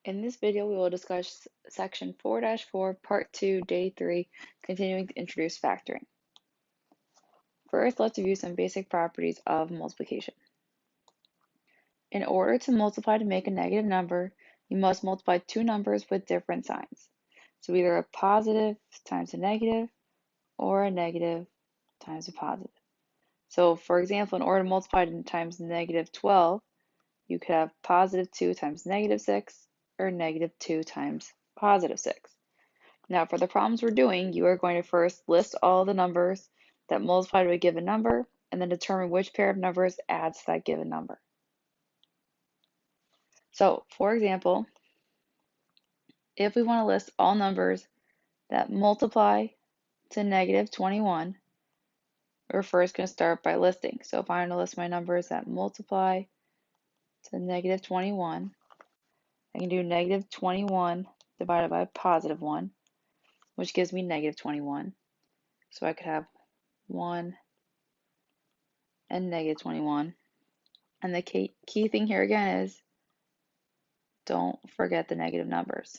In this video, we will discuss section 4-4, part 2, day 3, continuing to introduce factoring. First, let's review some basic properties of multiplication. In order to multiply to make a negative number, you must multiply two numbers with different signs. So either a positive times a negative or a negative times a positive. So for example, in order to multiply times negative 12, you could have positive 2 times negative 6 or negative 2 times positive 6. Now for the problems we're doing, you are going to first list all the numbers that multiply to a given number and then determine which pair of numbers adds to that given number. So for example, if we want to list all numbers that multiply to negative 21, we're first going to start by listing. So if I want to list my numbers that multiply to negative 21, I can do negative 21 divided by positive 1, which gives me negative 21. So I could have 1 and negative 21. And the key thing here again is don't forget the negative numbers.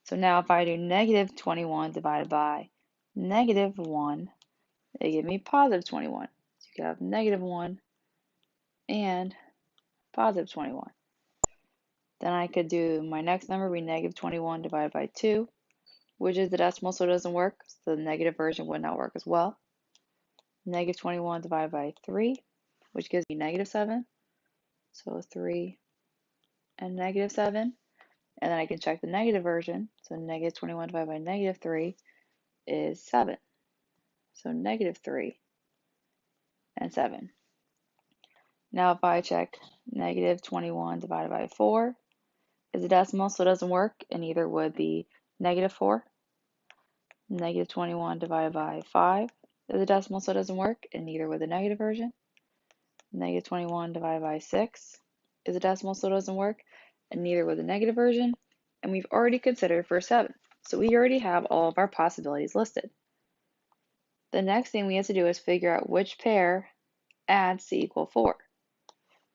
So now if I do negative 21 divided by negative 1, they give me positive 21. So you can have negative 1 and positive 21. Then I could do my next number be negative 21 divided by 2, which is the decimal, so it doesn't work. So the negative version would not work as well. Negative 21 divided by 3, which gives me negative 7. So 3 and negative 7. And then I can check the negative version. So negative 21 divided by negative 3 is 7. So negative 3 and 7. Now if I check negative 21 divided by 4 is a decimal, so it doesn't work, and either would be negative 4. Negative 21 divided by 5 is a decimal, so it doesn't work, and neither would the negative version. Negative 21 divided by 6 is a decimal, so it doesn't work, and neither would the negative version. And we've already considered for 7. So we already have all of our possibilities listed. The next thing we have to do is figure out which pair adds to equal 4.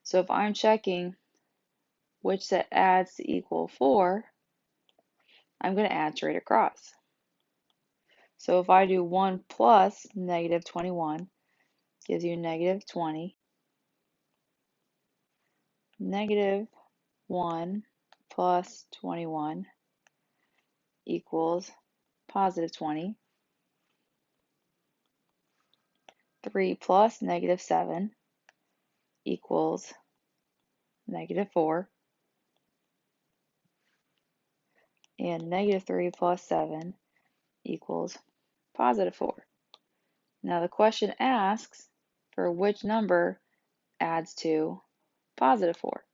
So if I'm checking which set adds to equal 4, I'm going to add straight across. So if I do 1 plus negative 21, gives you negative 20. Negative 1 plus 21 equals positive 20. 3 plus negative 7 equals negative 4. And negative 3 plus 7 equals positive 4. Now the question asks for which number adds to positive 4.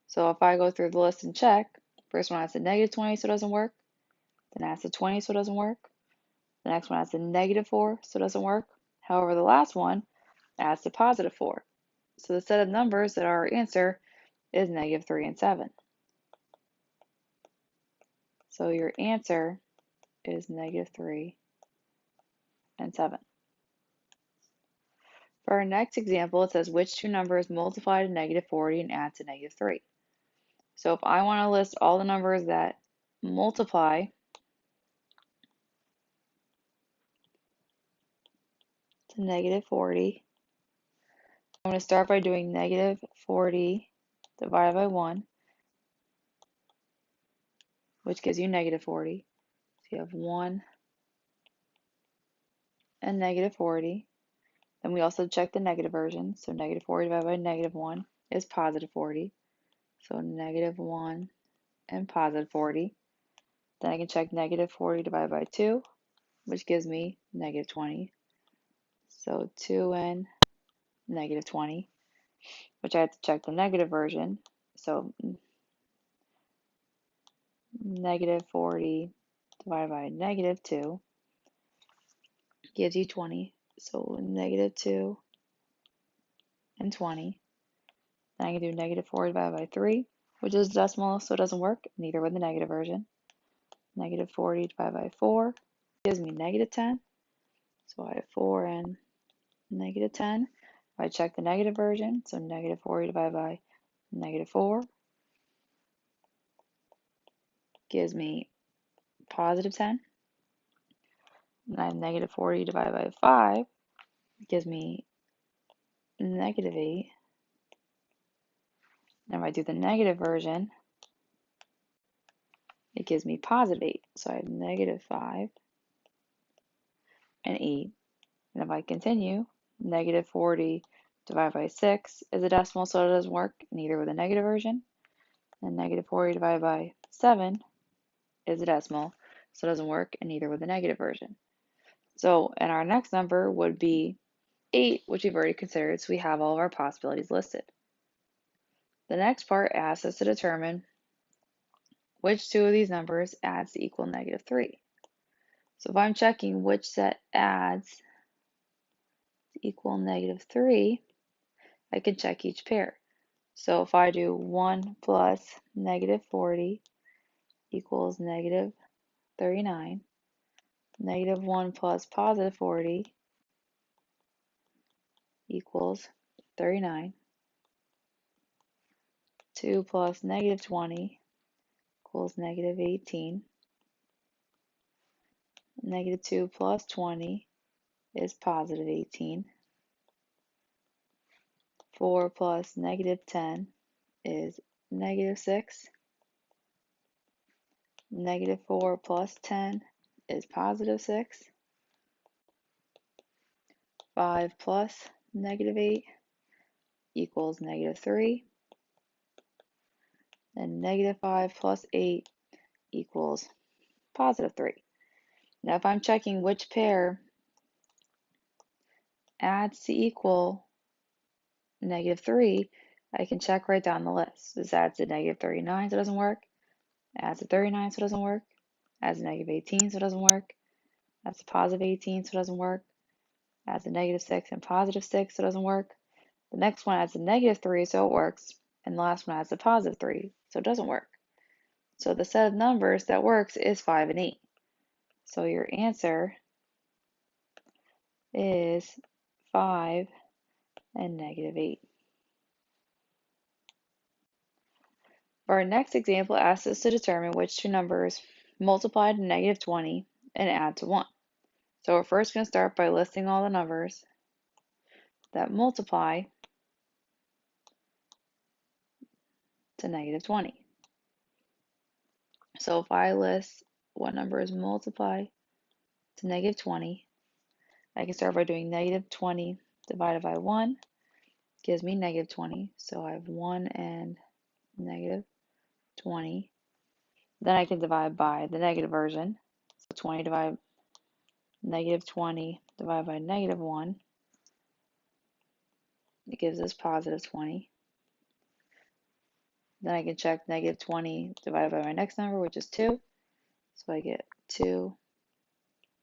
So if I go through the list and check, first one adds to negative 20, so it doesn't work. Then adds to 20, so it doesn't work. The next one adds to negative 4, so it doesn't work. However, the last one adds to positive 4. So the set of numbers that are our answer is negative 3 and 7. So your answer is negative 3 and 7. For our next example, it says which two numbers multiply to negative 40 and add to negative 3. So if I want to list all the numbers that multiply to negative 40, I'm going to start by doing negative 40 divided by 1, which gives you negative 40. So you have 1 and negative 40. Then we also check the negative version. So negative 40 divided by negative 1 is positive 40. So negative 1 and positive 40. Then I can check negative 40 divided by 2, which gives me negative 20. So 2 and negative 20, which I have to check the negative version. So negative 40 divided by negative 2 gives you 20. So negative 2 and 20. Then I can do negative 4 divided by 3, which is decimal, so it doesn't work, neither with the negative version. Negative 40 divided by 4 gives me negative 10. So I have 4 and negative 10. If I check the negative version, so negative 40 divided by negative 4 gives me positive 10. And I have negative 40 divided by 5 gives me negative 8. Now if I do the negative version, it gives me positive 8. So I have negative 5 and 8. And if I continue, negative 40 divided by 6 is a decimal, so it doesn't work, neither with the negative version. And negative 40 divided by 7 is a decimal, so it doesn't work, and neither with the negative version. So, and our next number would be 8, which we've already considered, so we have all of our possibilities listed. The next part asks us to determine which two of these numbers adds to equal negative 3. So if I'm checking which set adds to equal negative 3, I can check each pair. So if I do 1 plus negative 40 equals negative 39, negative 1 plus positive 40 equals 39, 2 plus negative 20 equals negative 18, negative 2 plus 20 is positive 18, 4 plus negative 10 is negative 6, negative 4 plus 10 is positive 6, 5 plus negative 8 equals negative 3, and negative 5 plus 8 equals positive 3. Now if I'm checking which pair adds to equal negative 3, I can check right down the list. This adds to negative 39, so it doesn't work. Adds to 39, so it doesn't work. Adds to negative 18, so it doesn't work. Adds to positive 18, so it doesn't work. Adds to negative 6 and positive 6, so it doesn't work. The next one adds to negative 3, so it works. And the last one adds to positive 3, so it doesn't work. So the set of numbers that works is 5 and 8. So your answer is 5 and negative 8. For our next example, it asks us to determine which two numbers multiply to negative 20 and add to 1. So we're first going to start by listing all the numbers that multiply to negative 20. So if I list what numbers multiply to negative 20, I can start by doing negative 20 divided by 1 gives me negative 20. So I have 1 and negative 20. Then I can divide by the negative version. So 20 divided negative 20 divided by negative 1. It gives us positive 20. Then I can check negative 20 divided by my next number, which is 2. So I get 2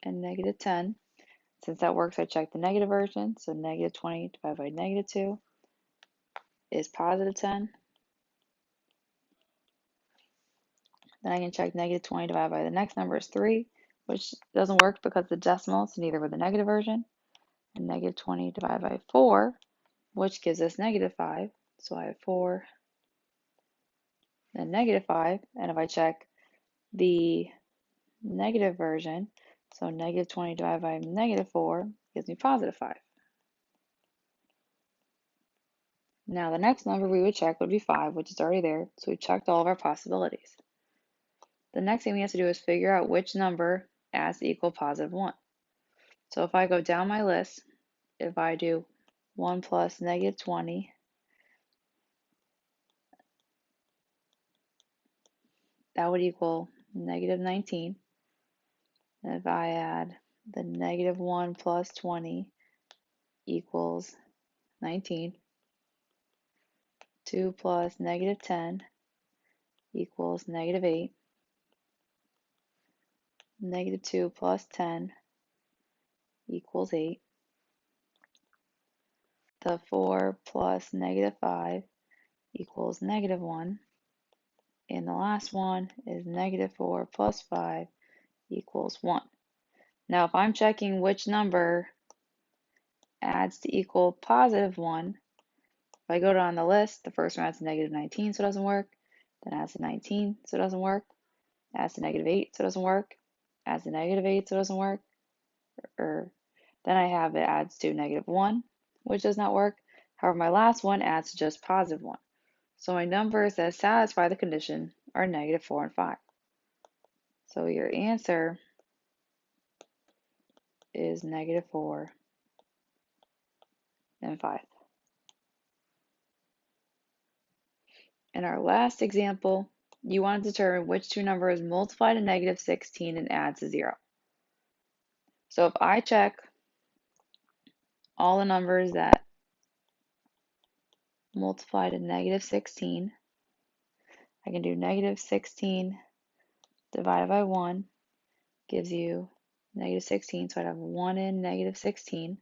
and negative 10. Since that works, I check the negative version. So negative 20 divided by negative 2 is positive 10. Then I can check negative 20 divided by the next number is 3, which doesn't work because the decimal, it's neither with the negative version. And negative 20 divided by 4, which gives us negative 5. So I have 4 and negative 5. And if I check the negative version, so negative 20 divided by negative 4 gives me positive 5. Now the next number we would check would be 5, which is already there. So we've checked all of our possibilities. The next thing we have to do is figure out which number adds to equal positive 1. So if I go down my list, if I do 1 plus negative 20, that would equal negative 19. And if I add the negative 1 plus 20 equals 19. 2 plus negative 10 equals negative 8. Negative 2 plus 10 equals 8. The 4 plus negative 5 equals negative 1. And the last one is negative 4 plus 5 equals 1. Now if I'm checking which number adds to equal positive 1, If I go down the list, the first one adds a negative 19, so it doesn't work. Then adds a 19, so it doesn't work. Adds a negative 8, so it doesn't work. Adds a negative 8, so it doesn't work. Or then I have it adds to negative 1, which does not work. However, my last one adds to just positive 1. So my numbers that satisfy the condition are negative 4 and 5. So your answer is negative 4 and 5. In our last example, you want to determine which two numbers multiply to negative 16 and add to 0. So if I check all the numbers that multiply to negative 16, I can do negative 16 divided by 1 gives you negative 16, so I'd have 1 in negative 16.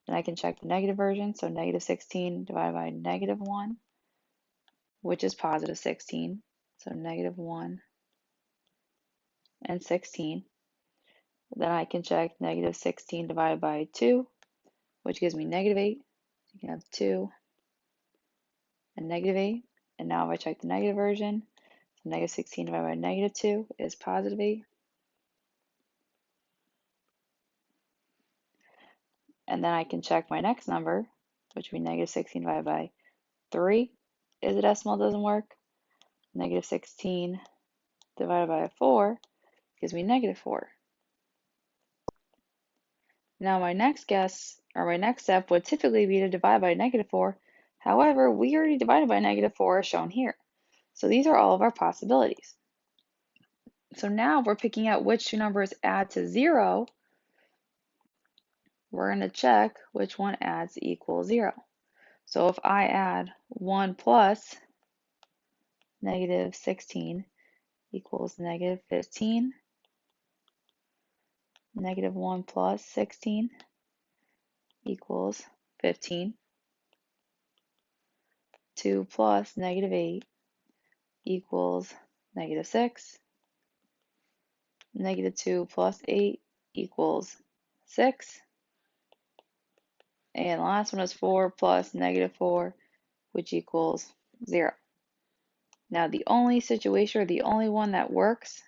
Then I can check the negative version, so negative 16 divided by negative 1, which is positive 16, so negative 1 and 16. Then I can check negative 16 divided by 2, which gives me negative 8. You can have 2 and negative 8. And now if I check the negative version, so negative 16 divided by negative 2 is positive 8. And then I can check my next number, which would be negative 16 divided by 3 is a decimal, doesn't work. Negative 16 divided by 4 gives me negative 4. Now my next step would typically be to divide by negative 4. However, we already divided by negative 4 as shown here. So these are all of our possibilities. So now we're picking out which two numbers add to 0. We're going to check which one adds equals 0. So if I add 1 plus negative 16 equals negative 15, negative 1 plus 16 equals 15, 2 plus negative 8 equals negative 6, negative 2 plus 8 equals 6, and the last one is 4 plus negative 4, which equals 0. Now the only situation, or the only one that works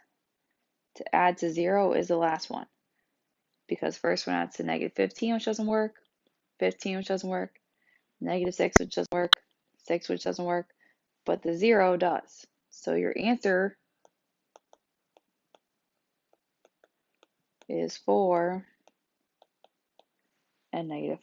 to add to 0 is the last one, because first one adds to negative 15, which doesn't work, 15, which doesn't work, negative 6, which doesn't work, 6, which doesn't work, but the 0 does. So your answer is 4 and negative 4.